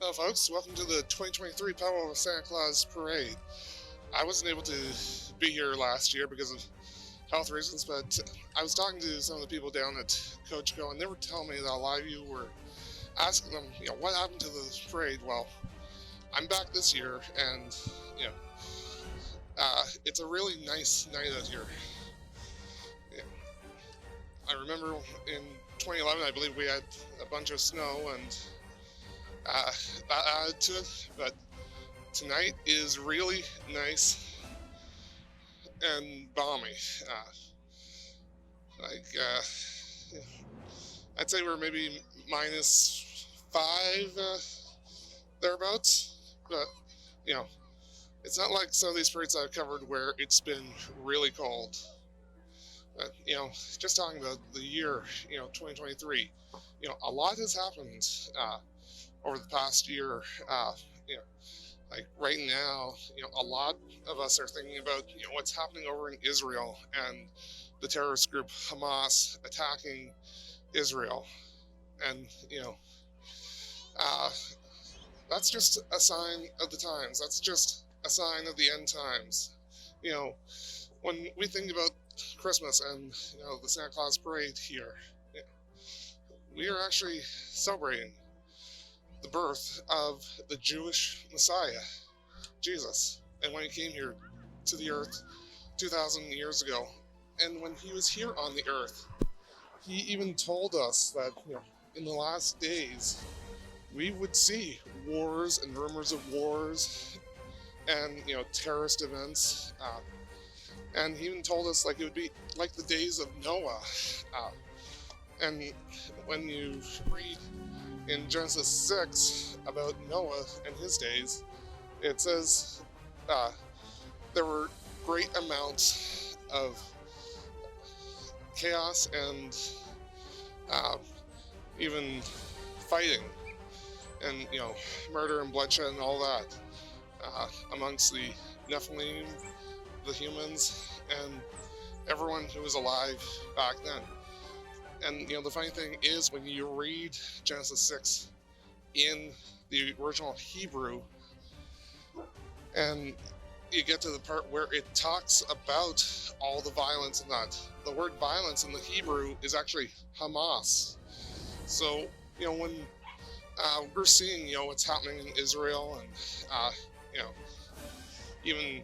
Hello, folks. Welcome to the 2023 Petawawa Santa Claus Parade. I wasn't able to be here last year because of health reasons, but I was talking to some of the people down at Coachco, and they were telling me that a lot of you were asking them, what happened to the parade? Well, I'm back this year, and you know, it's a really nice night out here. Yeah. I remember in 2011, I believe we had a bunch of snow, and that added to it. But tonight is really nice and balmy. Like, I'd say we're maybe -5 thereabouts. But you know, it's not like some of these parades I've covered where it's been really cold. But just talking about the year, 2023. A lot has happened over the past year. You know, like right now, a lot of us are thinking about what's happening over in Israel and the terrorist group Hamas attacking Israel, and uh, that's just a sign of the times. That's just a sign of the end times. You know, when we think about Christmas and the Santa Claus Parade here, we are actually celebrating the birth of the Jewish Messiah, Jesus. And when he came here to the earth 2,000 years ago, and when he was here on the earth, he even told us that in the last days we would see wars and rumors of wars and terrorist events. And he even told us like it would be like the days of Noah. And when you read in Genesis 6 about Noah and his days, it says there were great amounts of chaos and even fighting and murder and bloodshed and all that amongst the Nephilim, the humans, and everyone who was alive back then. And the funny thing is, when you read Genesis 6 in the original Hebrew, and you get to the part where it talks about all the violence and that, the word violence in the Hebrew is actually Hamas. So when we're seeing what's happening in Israel, and even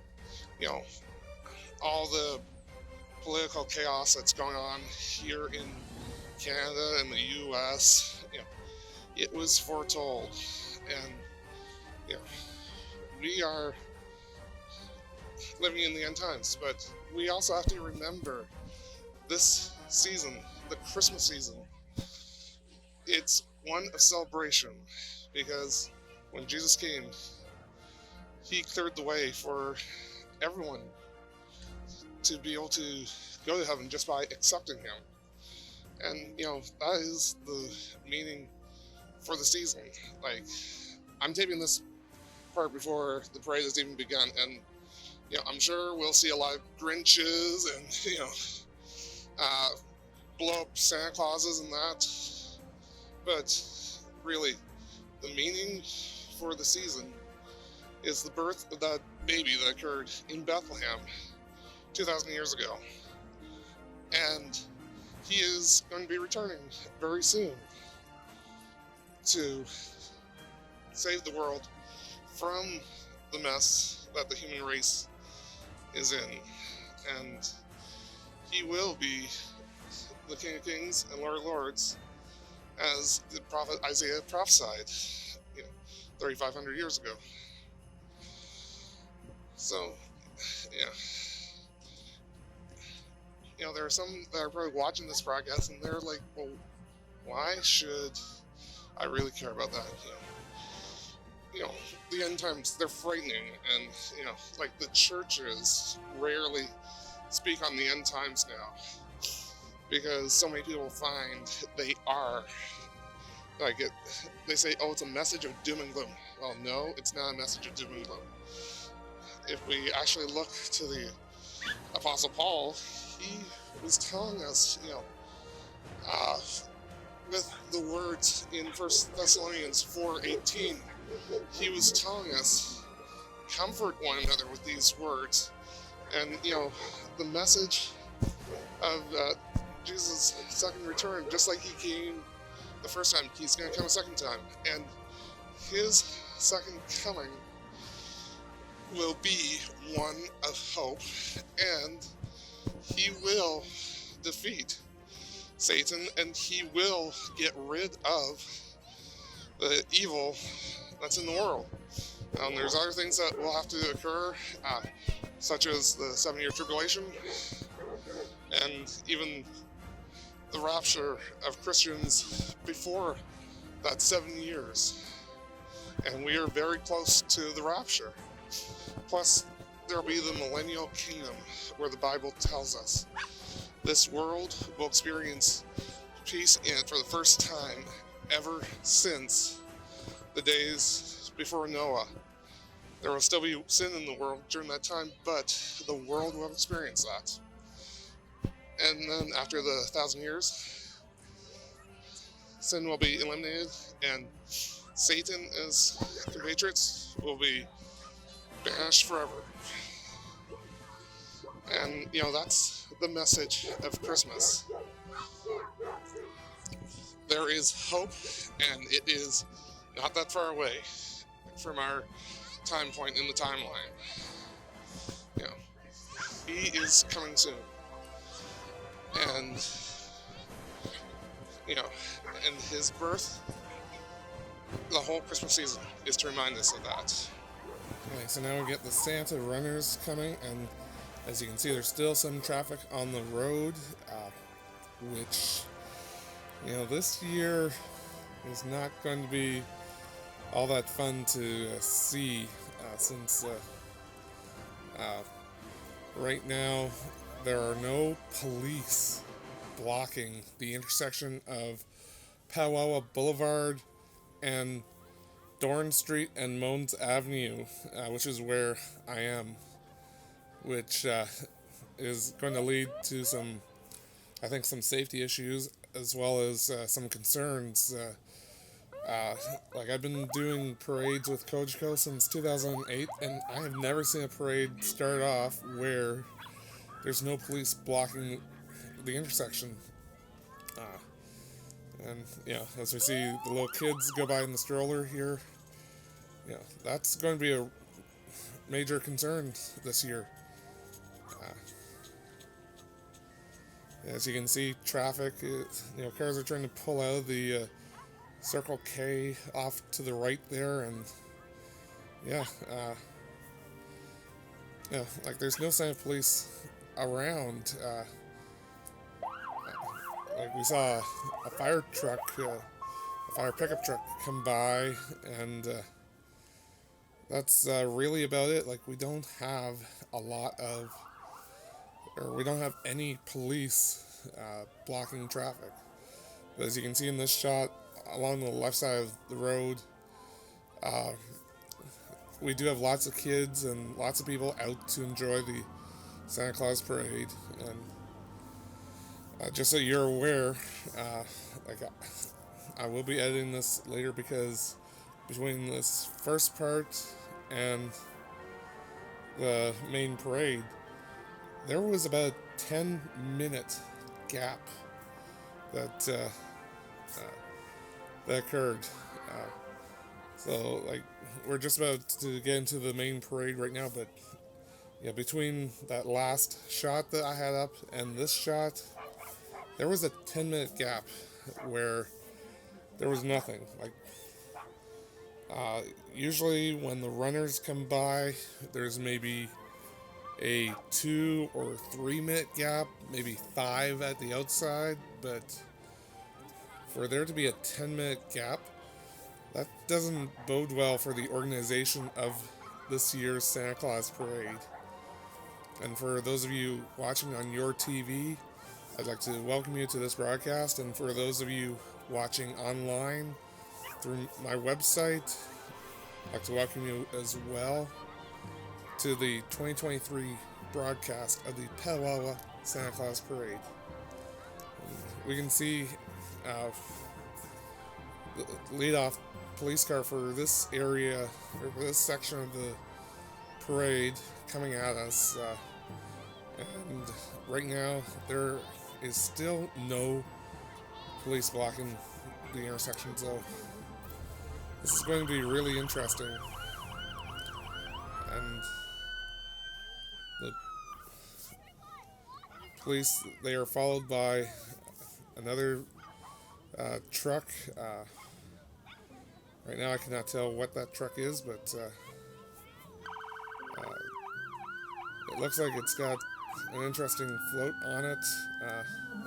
all the political chaos that's going on here in Canada and the U.S., it was foretold, and we are living in the end times. But we also have to remember this season, the Christmas season, it's one of celebration, because when Jesus came, he cleared the way for everyone to be able to go to heaven just by accepting him. And that is the meaning for the season. Like, I'm taping this part before the parade has even begun, and I'm sure we'll see a lot of Grinches and blow up Santa Clauses and that. But really, the meaning for the season is the birth of that baby that occurred in Bethlehem 2,000 years ago. And he is going to be returning very soon to save the world from the mess that the human race is in. And he will be the King of Kings and Lord of Lords, as the prophet Isaiah prophesied 3,500 years ago. So, there are some that are probably watching this broadcast and they're like, well, why should I really care about that? The end times, they're frightening, and like the churches rarely speak on the end times now, because so many people find they are like it. They say, oh, it's a message of doom and gloom. Well, no, it's not a message of doom and gloom. If we actually look to the Apostle Paul, he was telling us, with the words in 1 Thessalonians 4:18, he was telling us, comfort one another with these words. And, the message of Jesus' second return, just like he came the first time, he's going to come a second time. And his second coming will be one of hope, and he will defeat Satan, and he will get rid of the evil that's in the world. There's other things that will have to occur, such as the 7-year tribulation, and even the rapture of Christians before that 7 years. And we are very close to the rapture. Plus, there'll be the millennial kingdom, where the Bible tells us this world will experience peace in it for the first time ever since the days before Noah. There will still be sin in the world during that time, but the world will experience that. And then after the 1,000 years, sin will be eliminated, and Satan and his compatriots will be banished forever. And, that's the message of Christmas. There is hope, and it is not that far away from our time point in the timeline. He is coming soon. And, and his birth, the whole Christmas season is to remind us of that. Okay, so now we get the Santa runners coming, and as you can see, there's still some traffic on the road, which, this year is not going to be all that fun to see, since right now there are no police blocking the intersection of Petawawa Boulevard and Dorn Street and Mons Avenue, which is where I am, which is going to lead to some safety issues, as well as some concerns. Like, I've been doing parades with Kojiko since 2008, and I have never seen a parade start off where there's no police blocking the intersection. And, as we see the little kids go by in the stroller here, that's going to be a major concern this year. As you can see, traffic, cars are trying to pull out of the Circle K off to the right there, and like, there's no sign of police around. Like, we saw a fire truck, a fire pickup truck come by, and that's really about it. Like, we don't have we don't have any police blocking traffic. But as you can see in this shot, along the left side of the road, we do have lots of kids and lots of people out to enjoy the Santa Claus Parade. And just so you're aware, I will be editing this later, because between this first part and the main parade, there was about a 10-minute gap that occurred. So, like, we're just about to get into the main parade right now, but between that last shot that I had up and this shot, there was a 10-minute gap where there was nothing. Like, usually when the runners come by, there's maybe a 2 or 3 minute gap, maybe 5 at the outside, but for there to be a 10-minute gap, that doesn't bode well for the organization of this year's Santa Claus Parade. And for those of you watching on YourTV, I'd like to welcome you to this broadcast, and for those of you watching online through my website, I'd like to welcome you as well to the 2023 broadcast of the Petawawa Santa Claus Parade. We can see the lead-off police car for this area, or for this section of the parade coming at us. And right now, there is still no police blocking the intersection, so this is going to be really interesting. And the police, they are followed by another truck. Right now I cannot tell what that truck is, but it looks like it's got an interesting float on it.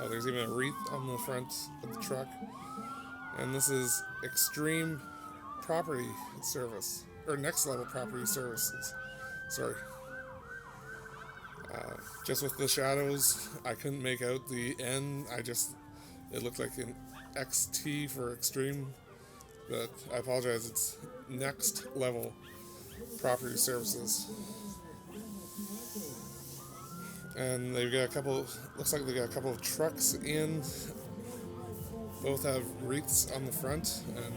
Oh, there's even a wreath on the front of the truck. And this is Extreme Property Service, or Next Level Property Services. Sorry. Just with the shadows, I couldn't make out the N. It looked like an XT for Extreme, but I apologize, it's Next Level Property Services. And they've got looks like they've got a couple of trucks in. Both have wreaths on the front, and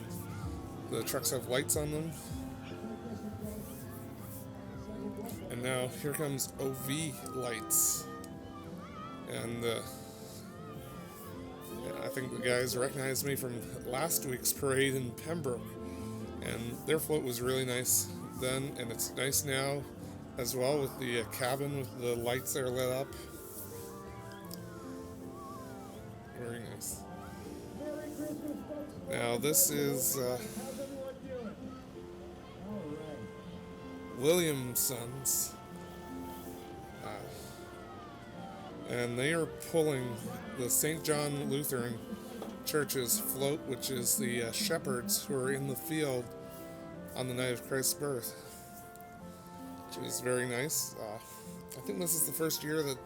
the trucks have lights on them. And now here comes OV lights. And I think the guys recognized me from last week's parade in Pembroke. And their float was really nice then, and it's nice now as well, with the cabin with the lights that are lit up. Very nice. Now this is Williamson's, and they are pulling the St. John Lutheran Church's float, which is the shepherds who are in the field on the night of Christ's birth, which is very nice. I think this is the first year that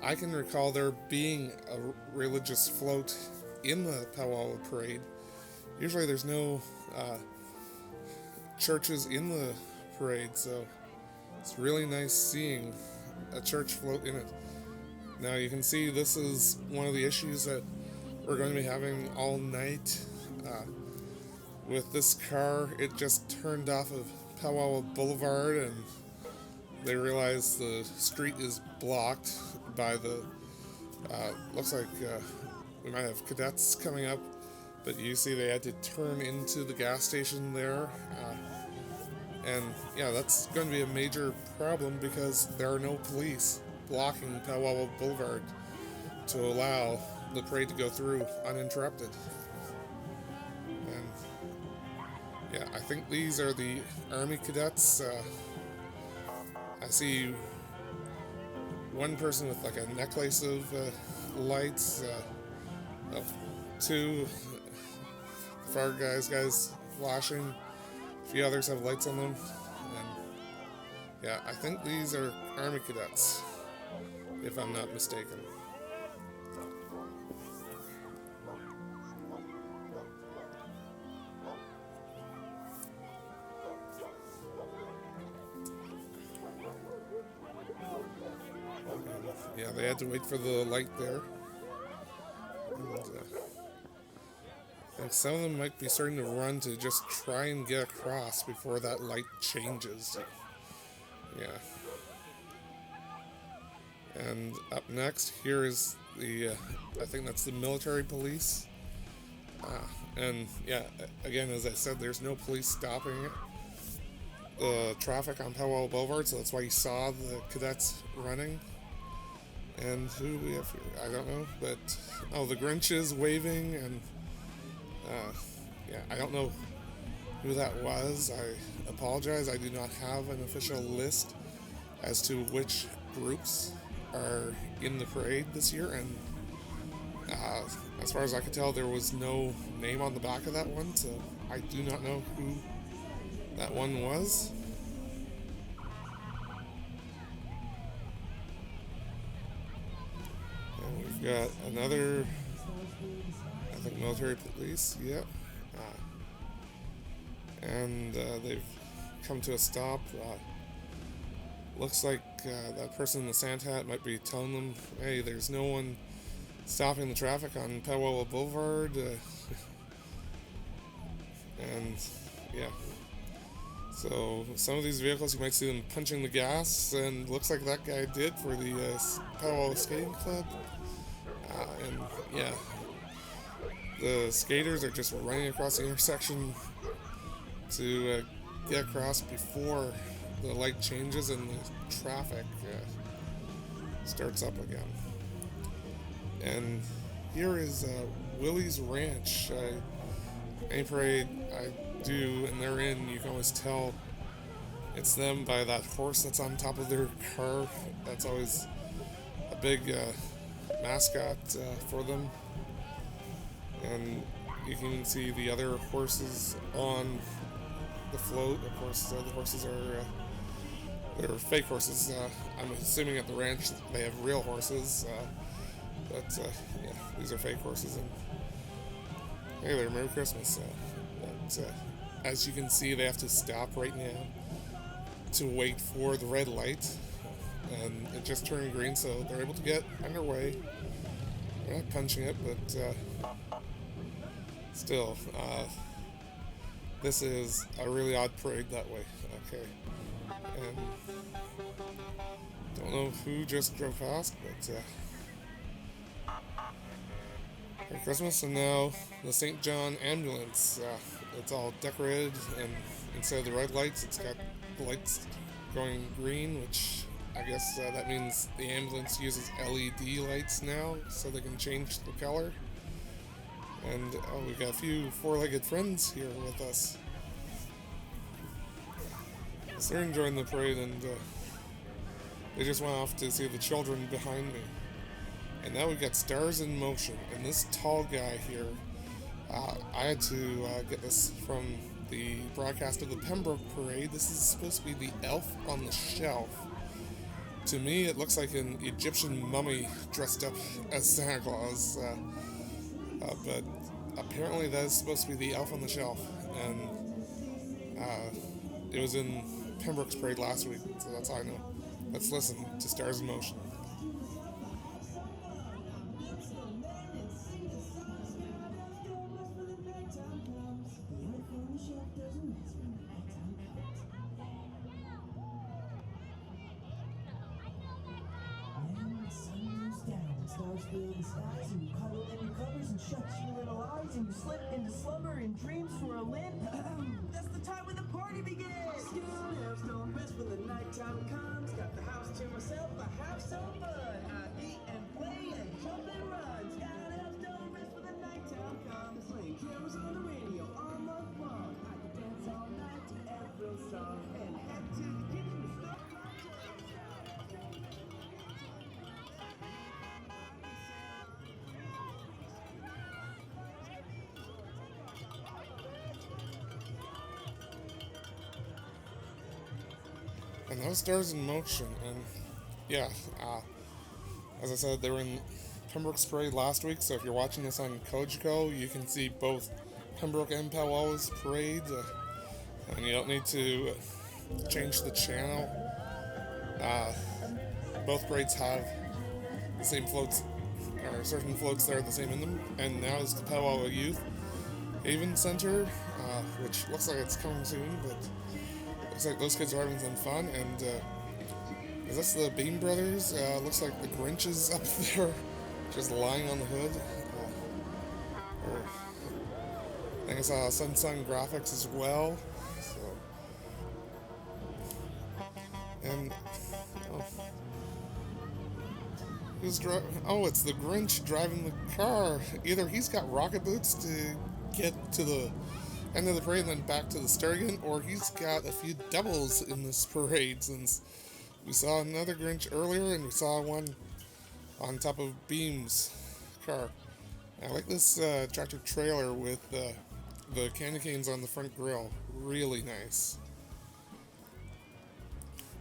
I can recall there being a religious float in the Petawawa Parade. Usually there's no churches in the parade, so it's really nice seeing a church float in it. Now you can see this is one of the issues that we're going to be having all night. With this car, it just turned off of Petawawa Boulevard, and they realized the street is blocked by the looks like we might have cadets coming up, but you see they had to turn into the gas station there, and yeah, that's going to be a major problem because there are no police blocking Petawawa Boulevard to allow the parade to go through uninterrupted. And yeah, I think these are the Army cadets. I see one person with like a necklace of lights, two far guys flashing, a few others have lights on them, and yeah, I think these are Army cadets, if I'm not mistaken. Yeah, they had to wait for the light there. And, I think some of them might be starting to run to just try and get across before that light changes. Yeah. And up next, here is the, I think that's the military police. And yeah, again, as I said, there's no police stopping the traffic on Petawawa Boulevard, so that's why you saw the cadets running. And who do we have here? I don't know, but the Grinch is waving, and yeah, I don't know who that was. I apologize. I do not have an official list as to which groups are in the parade this year, and as far as I could tell, there was no name on the back of that one, so I do not know who that one was. And we've got another, I think, military police, yep. And they've come to a stop. Looks like that person in the Santa hat might be telling them, hey, there's no one stopping the traffic on Petawawa Boulevard. And yeah, so some of these vehicles you might see them punching the gas, and looks like that guy did for the Petawawa Skating Club. And yeah, the skaters are just running across the intersection to get across before the light changes and the traffic starts up again. And here is Willie's Ranch. Any parade I do and they're in, you can always tell it's them by that horse that's on top of their car. That's always a big mascot for them. And you can see the other horses on the float. Of course, the horses are they're fake horses. I'm assuming at the ranch they have real horses, but yeah, these are fake horses. And hey there, Merry Christmas. But as you can see, they have to stop right now to wait for the red light, and it just turned green, so they're able to get underway. They're not punching it, but still, this is a really odd parade that way. Okay, and don't know who just drove past, but Merry Christmas. And now the St. John ambulance. It's all decorated, and instead of the red lights, it's got the lights going green, which I guess that means the ambulance uses LED lights now, so they can change the color. And we've got a few four-legged friends here with us. So they're enjoying the parade, and they just went off to see the children behind me. And now we've got Stars in Motion, and this tall guy here, I had to get this from the broadcast of the Pembroke Parade. This is supposed to be the elf on the shelf. To me, it looks like an Egyptian mummy dressed up as Santa Claus, but apparently that is supposed to be the elf on the shelf, and it was in Pembroke's Parade last week, so that's how I know. Let's listen to Stars in Motion. Stars fill the skies, and you cuddle in your covers and shut your little eyes, and you slip into slumber and dreams swirling. That's the time when the party begins. Scoot elves don't rest when the nighttime comes. Got the house to myself, I have some fun. I eat and play and jump and run. Scout elves don't rest when the nighttime comes. Playing carols on the radio all month long. I can dance all night to every song and head to the kitchen to start my day. And those Stars in Motion, and yeah, as I said, they were in Pembroke's Parade last week, so if you're watching this on Kojiko, you can see both Pembroke and Petawawa's parade, and you don't need to change the channel. Both parades have the same floats, or certain floats that are the same in them, and now is the Petawawa Youth Haven Center, which looks like it's coming soon, but looks like those kids are having some fun. And is this the Beam Brothers? Looks like the Grinch is up there, just lying on the hood. I think I saw Sun Graphics as well. So, and it's the Grinch driving the car. Either he's got rocket boots to get to the end of the parade and then back to the start again, or he's got a few doubles in this parade, since we saw another Grinch earlier and we saw one on top of Beam's car. I like this tractor trailer with the candy canes on the front grill. Really nice.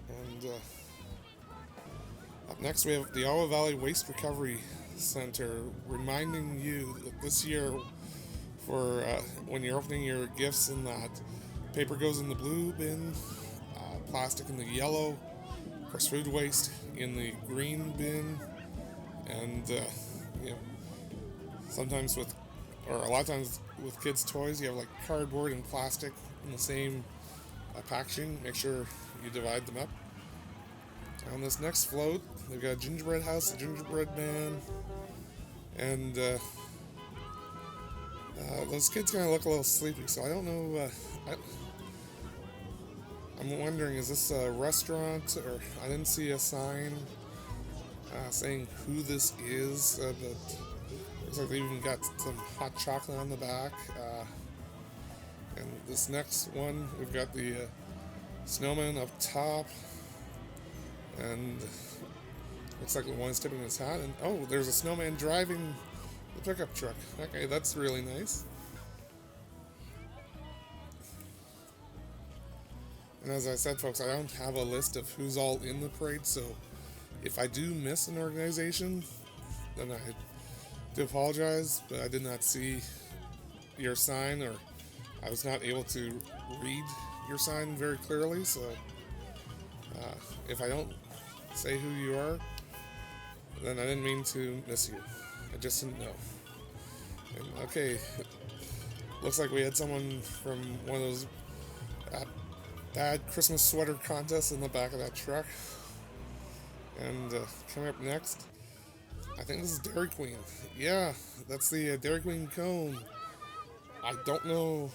And up next we have the Ottawa Valley Waste Recovery Center, reminding you that this year, for when you're opening your gifts, and that paper goes in the blue bin, plastic in the yellow, of course food waste in the green bin, and sometimes with or a lot of times with kids' toys, you have like cardboard and plastic in the same packaging. Make sure you divide them up. On this next float, they've got a gingerbread house, a gingerbread man, and those kids kind of look a little sleepy, so I don't know. I'm wondering, is this a restaurant? Or I didn't see a sign saying who this is, but looks like they even got some hot chocolate on the back. And this next one, we've got the snowman up top, and looks like the one's tipping his hat. And oh, there's a snowman driving the pickup truck. Okay, that's really nice. And as I said, folks, I don't have a list of who's all in the parade, so if I do miss an organization, then I do apologize, but I did not see your sign, or I was not able to read your sign very clearly, so if I don't say who you are, then I didn't mean to miss you. I just didn't know. And okay, looks like we had someone from one of those bad Christmas sweater contests in the back of that truck. And coming up next, I think this is Dairy Queen. Yeah, that's the Dairy Queen cone. I don't know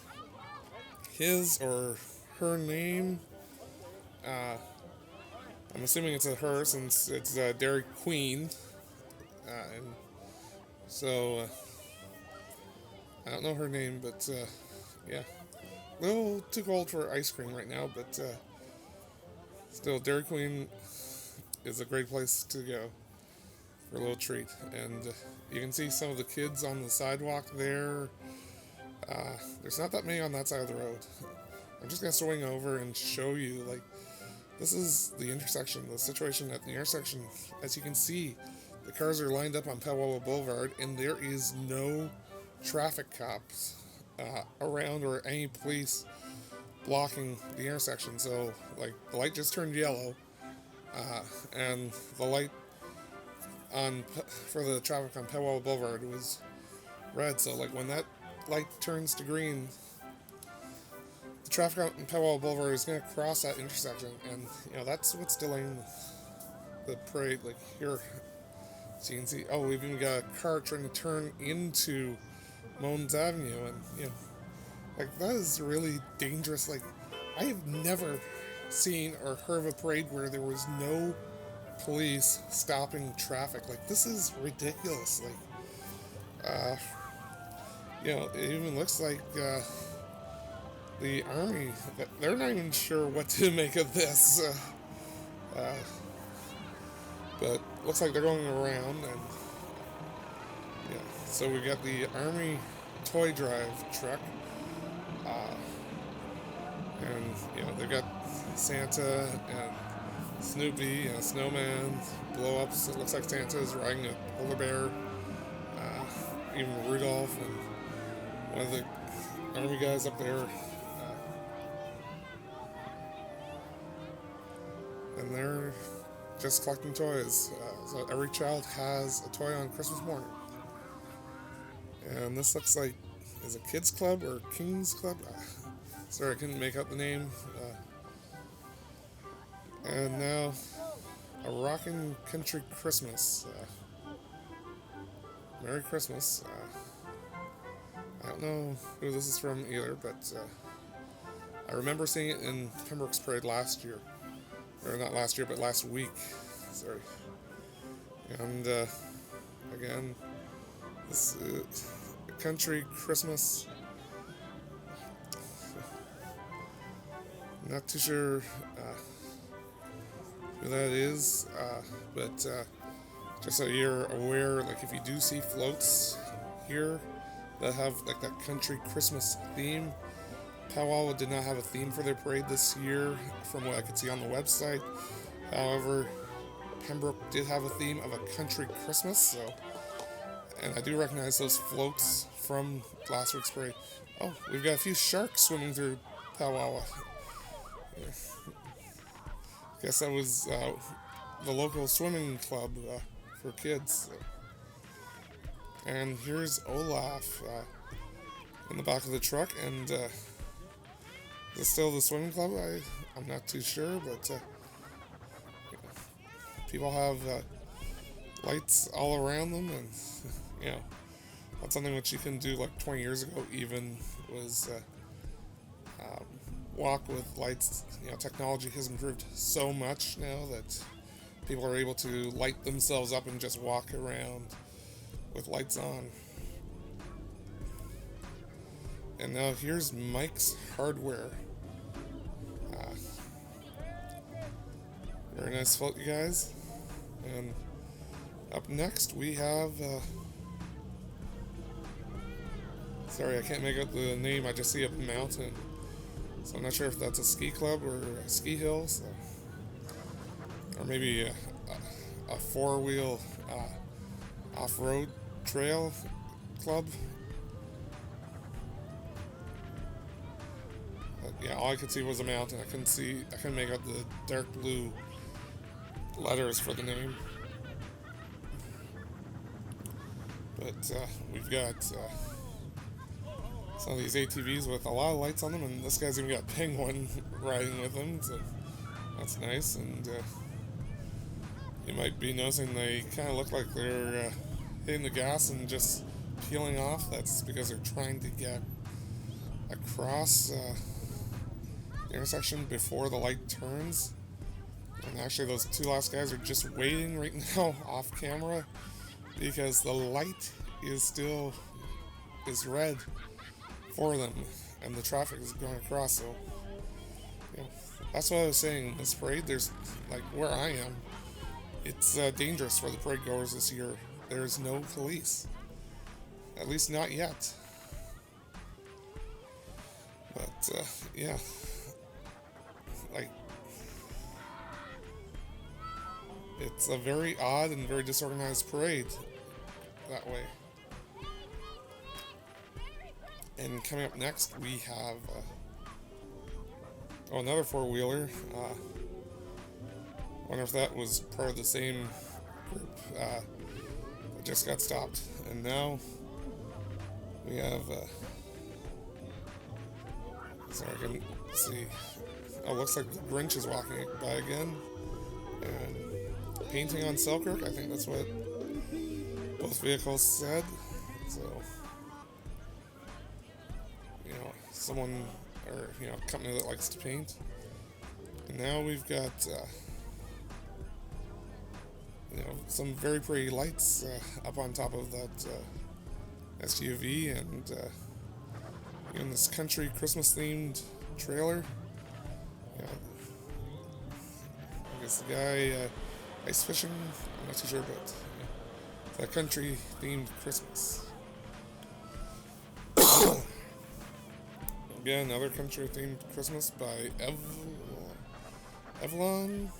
his or her name. I'm assuming it's a her since it's Dairy Queen. And so I don't know her name, but yeah. A little too cold for ice cream right now, but still, Dairy Queen is a great place to go for a little treat. And you can see some of the kids on the sidewalk there. There's not that many on that side of the road. I'm just going to swing over and show you, like, this is the intersection, the situation at the intersection. As you can see, the cars are lined up on Petawawa Boulevard, and there is no traffic cops around or any police blocking the intersection. So, like, the light just turned yellow, and the light for the traffic on Petawawa Boulevard was red. So, like, when that light turns to green, the traffic on Petawawa Boulevard is going to cross that intersection, and that's what's delaying the parade. Like here, so you can see. Oh, we've even got a car trying to turn into Mons Avenue, and like that is really dangerous. Like I have never seen or heard of a parade where there was no police stopping traffic. Like this is ridiculous. Like it even looks like the army, they're not even sure what to make of this. But looks like they're going around, and so we got the Army toy drive truck, and they've got Santa and Snoopy and a snowman, blow-ups. It looks like Santa is riding a polar bear, even Rudolph and one of the Army guys up there, and they're just collecting toys. So every child has a toy on Christmas morning. And this looks like, is it Kids Club or Kings Club? Sorry, I couldn't make out the name. And now, a Rockin' Country Christmas. Merry Christmas. I don't know who this is from either, but I remember seeing it in Pembroke's Parade last year. Or not last year, but last week. Sorry. And again, this is Country Christmas. Not too sure who that is, but just so you're aware, like if you do see floats here that have like that country Christmas theme, Petawawa did not have a theme for their parade this year, from what I could see on the website. However, Pembroke did have a theme of a country Christmas, so, and I do recognize those floats from last week's parade. Oh, we've got a few sharks swimming through Petawawa. Guess that was the local swimming club for kids. And here's Olaf. in the back of the truck. And is it still the swimming club? I'm not too sure, but people have lights all around them, and you know, that's something which you can do like 20 years ago even was walk with lights. You know, technology has improved so much now that people are able to light themselves up and just walk around with lights on. And now here's Mike's Hardware. Very nice float, you guys. And up next we have sorry, I can't make out the name. I just see a mountain, so I'm not sure if that's a ski club or a ski hill, so, or maybe a four-wheel off-road trail club. But yeah, all I could see was a mountain. I couldn't make out the dark blue letters for the name. But we've got some of these ATVs with a lot of lights on them, and this guy's even got a penguin riding with him, so that's nice. And you might be noticing they kind of look like they're hitting the gas and just peeling off. That's because they're trying to get across the intersection before the light turns. And actually those two last guys are just waiting right now off camera because the light is red for them and the traffic is going across. So you know, that's what I was saying. This parade, there's like where I am, it's dangerous for the parade goers this year. There's no police, at least not yet. But yeah, like, it's a very odd and very disorganized parade that way. And coming up next, we have another four-wheeler. Wonder if that was part of the same group that just got stopped. And now we have sorry, I can see. Oh, looks like the Grinch is walking by again. And painting on Selkirk, I think that's what both vehicles said. So, you know, someone, or, you know, a company that likes to paint. And now we've got, you know, some very pretty lights up on top of that SUV, and in this country Christmas themed trailer. You know, I guess the guy ice fishing, I'm not too sure, but yeah, that country themed Christmas. Again, another country themed Christmas by Evelyn.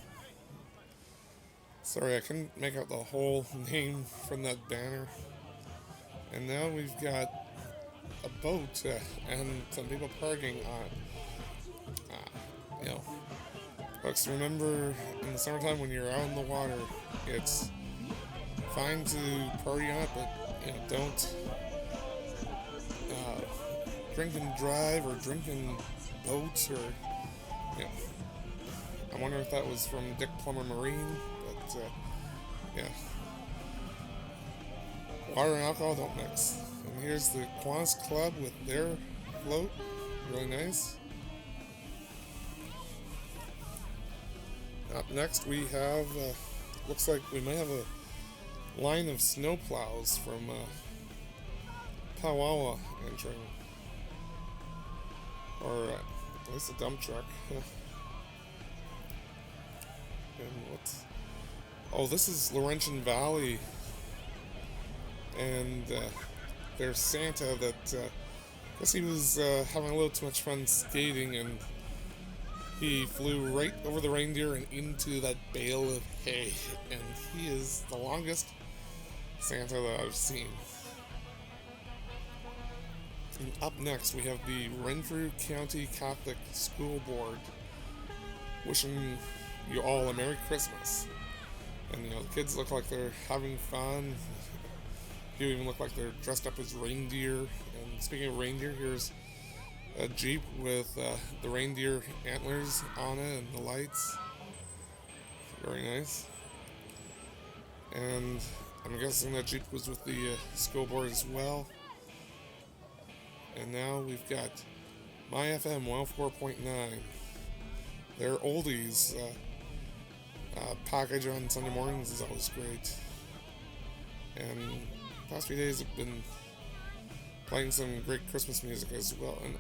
Sorry, I couldn't make out the whole name from that banner. And now we've got a boat and some people partying on. You know, folks, remember in the summertime when you're out in the water, it's fine to party on it, but you know, don't drink and drive or drink in boats, or you know. I wonder if that was from Dick Plummer Marine, but yeah. Water and alcohol don't mix. And here's the Kiwanis Club with their float. Really nice. Up next we have, looks like we might have a line of snowplows from Petawawa entering. Or at least a dump truck. And what's... Oh, this is Laurentian Valley. And there's Santa that, I guess he was having a little too much fun skating, and he flew right over the reindeer and into that bale of hay. And he is the longest Santa that I've seen. And up next, we have the Renfrew County Catholic School Board wishing you all a Merry Christmas. And, you know, the kids look like they're having fun. You even look like they're dressed up as reindeer. And speaking of reindeer, here's a Jeep with the reindeer antlers on it and the lights. Very nice. And I'm guessing that Jeep was with the school board as well. And now we've got My FM 104.9. They're oldies. Package on Sunday mornings is always great. And the past few days have been playing some great Christmas music as well. And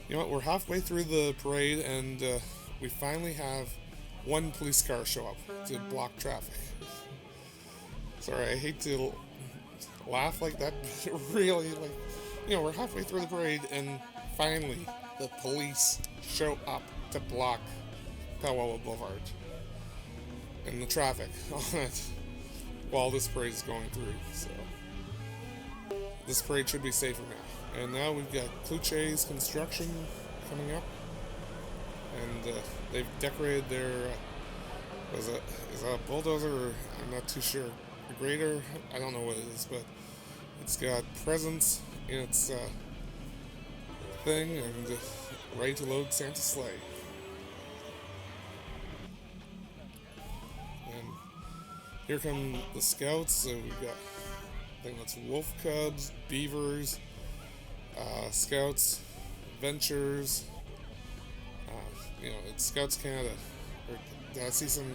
you know what? We're halfway through the parade, and we finally have one police car show up to block traffic. Sorry, I hate to laugh like that, but really, like, you know, we're halfway through the parade, and finally the police show up to block Petawawa Boulevard and the traffic on it while this parade is going through. So this parade should be safer now. And now we've got Kluche's construction coming up, and they've decorated their is that a bulldozer, or I'm not too sure, a grader, I don't know what it is, but it's got presents in its thing and ready to load Santa's sleigh. And here come the scouts. So we've got, I think that's wolf cubs, beavers, scouts, ventures. You know, it's Scouts Canada. Did I see some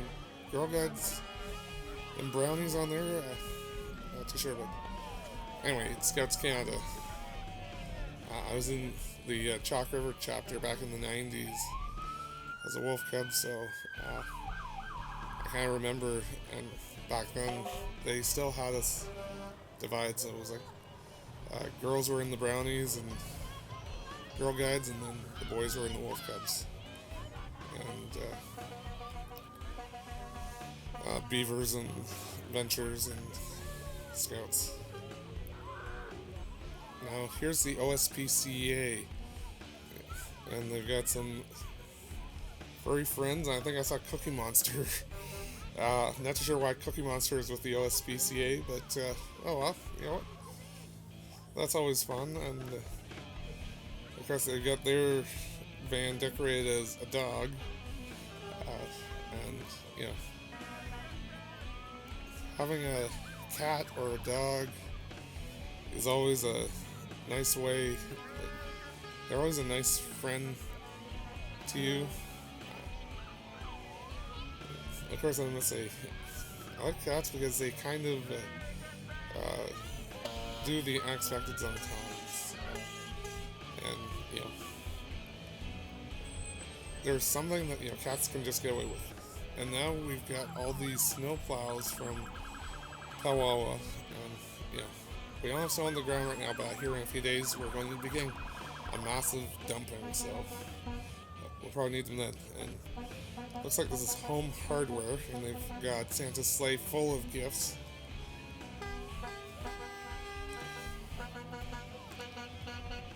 Girl Guides and brownies on there? Not too sure, but anyway, it's Scouts Canada. I was in the Chalk River chapter back in the 90s as a wolf cub, so I kind of remember, and back then they still had us divided, so it was like girls were in the brownies and Girl Guides, and then the boys were in the wolf cubs. And beavers and ventures and scouts. Now here's the OSPCA, and they've got some furry friends. I think I saw Cookie Monster. Not too sure why Cookie Monster is with the OSPCA, but oh well, you know what? That's always fun. And of course they've got their van decorated as a dog, and you know, having a cat or a dog is always a nice way. They're always a nice friend to you. Of course, I'm gonna say I like cats because they kind of do the unexpected sometimes, and you know, there's something that, you know, cats can just get away with. And now we've got all these snow plows from Petawawa, and you know, we don't have snow on the ground right now, but I hear in a few days we're going to be getting a massive dumping, so we'll probably need them then. And looks like this is Home Hardware, and they've got Santa's sleigh full of gifts.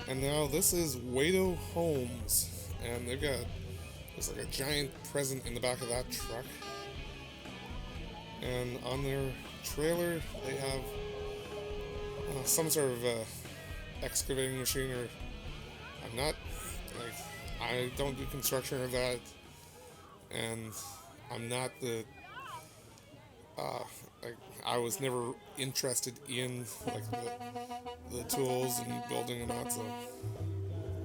And now this is Wado Homes, and they've got, looks like a giant present in the back of that truck. And on their trailer they have some sort of excavating machine, or I'm not, like, I don't do construction or that, and I'm not the like, I was never interested in like the tools and building them out, so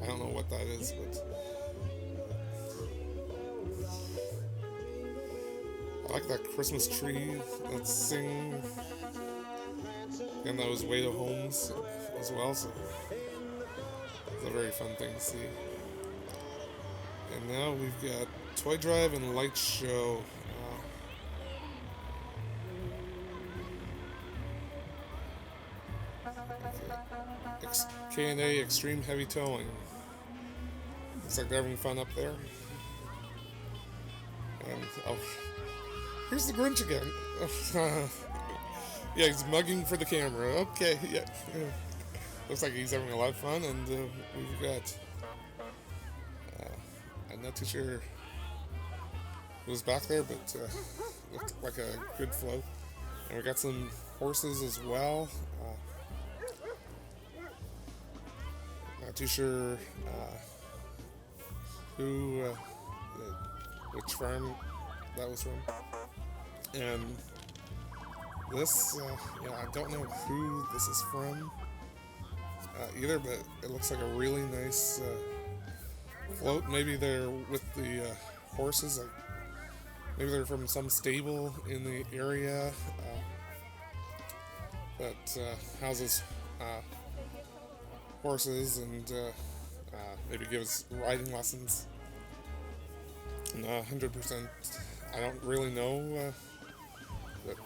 I don't know what that is, but I like that Christmas tree that's singing, and that was Wado Homes as well, so it's a very fun thing to see. And now we've got Toy Drive and Light Show. K&A Extreme Heavy Towing. Looks like they're having fun up there. And oh, here's the Grinch again. Yeah, he's mugging for the camera. Okay, yeah. Looks like he's having a lot of fun, and we've got, I'm not too sure who's back there, but looked like a good flow. And we got some horses as well. Not too sure who, which farm that was from. And this, I don't know who this is from either, but it looks like a really nice float. Maybe they're with the horses. Maybe they're from some stable in the area that houses horses and maybe gives riding lessons. 100%. I don't really know.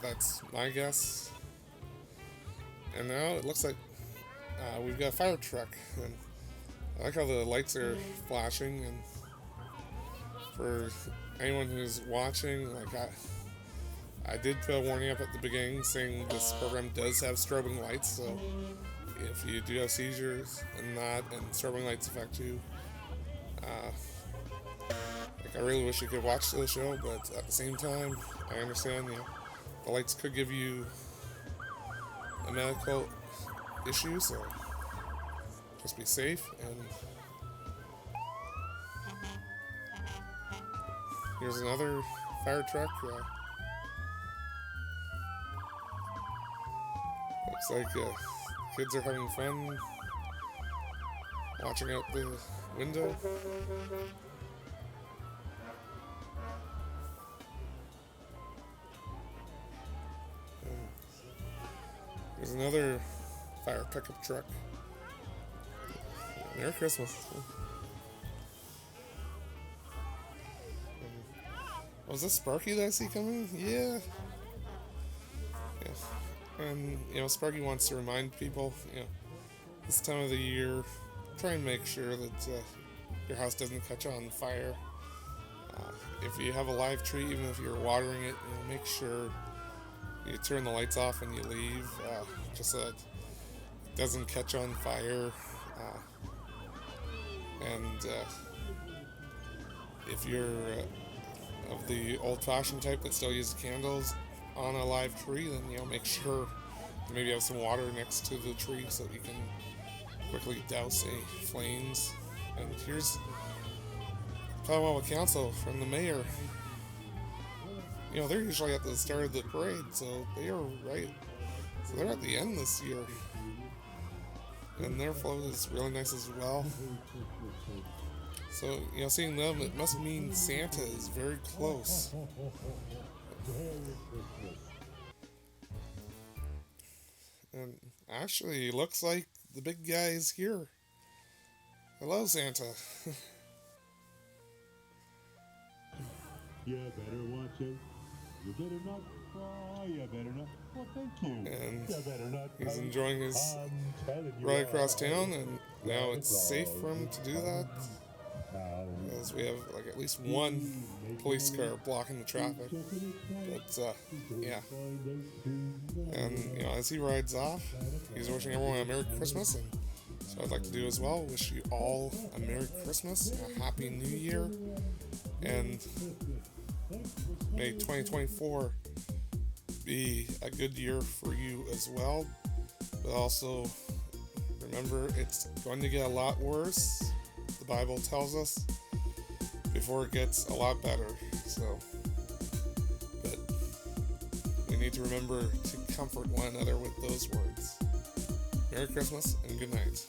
That's my guess. And now it looks like we've got a fire truck, and I like how the lights are flashing. And for anyone who's watching, like I did put a warning up at the beginning saying this program does have strobing lights, so if you do have seizures and strobing lights affect you, I really wish you could watch the show, but at the same time, I understand, the lights could give you a medical issue, so just be safe. And here's another fire truck. Looks like kids are having fun watching out the window. There's another fire pickup truck. Merry Christmas. Was this Sparky that I see coming? Yeah. And, Sparky wants to remind people, this time of the year, try and make sure that your house doesn't catch on fire. If you have a live tree, even if you're watering it, make sure you turn the lights off when you leave, just so that it doesn't catch on fire. And if you're of the old-fashioned type that still uses candles on a live tree, then make sure you maybe have some water next to the tree so that you can quickly douse any flames. And here's Petawawa Council from the mayor. They're usually at the start of the parade, so they are right. So they're at the end this year. And their float is really nice as well. So, seeing them, it must mean Santa is very close. And actually, looks like the big guy is here. Hello, Santa. You better watch it. You better not cry. You better not. Well, thank you. And You better not. he's enjoying his I'm telling you, ride across town, and now it's safe for him to do that. Because we have at least one police car blocking the traffic. But and as he rides off, he's wishing everyone a Merry Christmas, and so I'd like to do as well. Wish you all a Merry Christmas, a Happy New Year, and may 2024 be a good year for you as well. But also remember, it's going to get a lot worse. The Bible tells us, before it gets a lot better. So, but we need to remember to comfort one another with those words. Merry Christmas and good night.